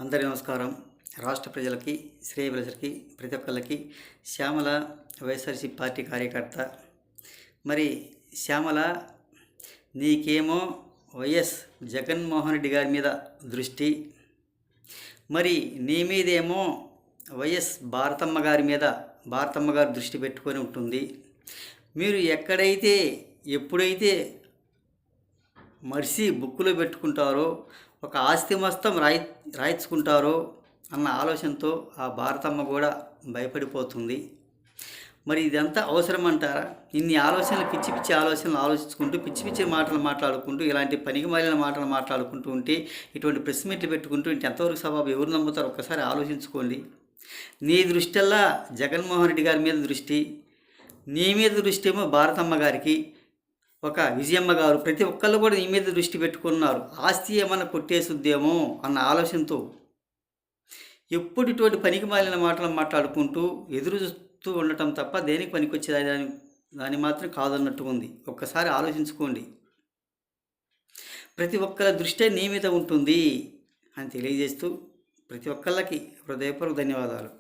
అందరి నమస్కారం. రాష్ట్ర ప్రజలకి, శ్రేయభిలాషులకి, ప్రతి ఒక్కళ్ళకి శ్యామల వైఎస్ఆర్సీపీ పార్టీ కార్యకర్త. మరి శ్యామల, నీకేమో వైఎస్ జగన్మోహన్ రెడ్డి గారి మీద దృష్టి, మరి నీ మీదేమో వైఎస్ భారతమ్మ గారి దృష్టి పెట్టుకొని ఉంటుంది. మీరు ఎక్కడైతే ఎప్పుడైతే మర్సి బుక్కులో పెట్టుకుంటారో, ఒక ఆస్తి మొత్తం రాయించుకుంటారో అన్న ఆలోచనతో ఆ భారతమ్మ కూడా భయపడిపోతుంది. మరి ఇదంతా అవసరం అంటారా? ఇన్ని ఆలోచనలు, పిచ్చి పిచ్చి ఆలోచనలు ఆలోచించుకుంటూ, పిచ్చి పిచ్చి మాటలు మాట్లాడుకుంటూ, ఇలాంటి పనికి మాలిన మాటలు మాట్లాడుకుంటూ ఉంటే, ఇటువంటి ప్రెస్ మీట్లు పెట్టుకుంటూ ఇంటి ఎంతవరకు సబాబు? ఎవరు నమ్ముతారు? ఒక్కసారి ఆలోచించుకోండి. నీ దృష్టల్లా జగన్మోహన్ రెడ్డి గారి మీద దృష్టి, నీ మీద దృష్టి ఏమో భారతమ్మ గారికి, ఒక విజయమ్మ గారు, ప్రతి ఒక్కళ్ళు కూడా నీ మీద దృష్టి పెట్టుకున్నారు. ఆస్తి ఏమన్నా కొట్టేసుద్దేమో అన్న ఆలోచనతో ఎప్పుడు ఇటువంటి పనికి మాలిన మాటలు మాట్లాడుకుంటూ ఎదురు చూస్తూ ఉండటం తప్ప దేనికి పనికొచ్చేది దాన్ని మాత్రం కాదన్నట్టు ఉంది. ఒక్కసారి ఆలోచించుకోండి. ప్రతి ఒక్కరి దృష్టి నీ మీద ఉంటుంది అని తెలియజేస్తూ ప్రతి ఒక్కళ్ళకి హృదయపూర్వక ధన్యవాదాలు.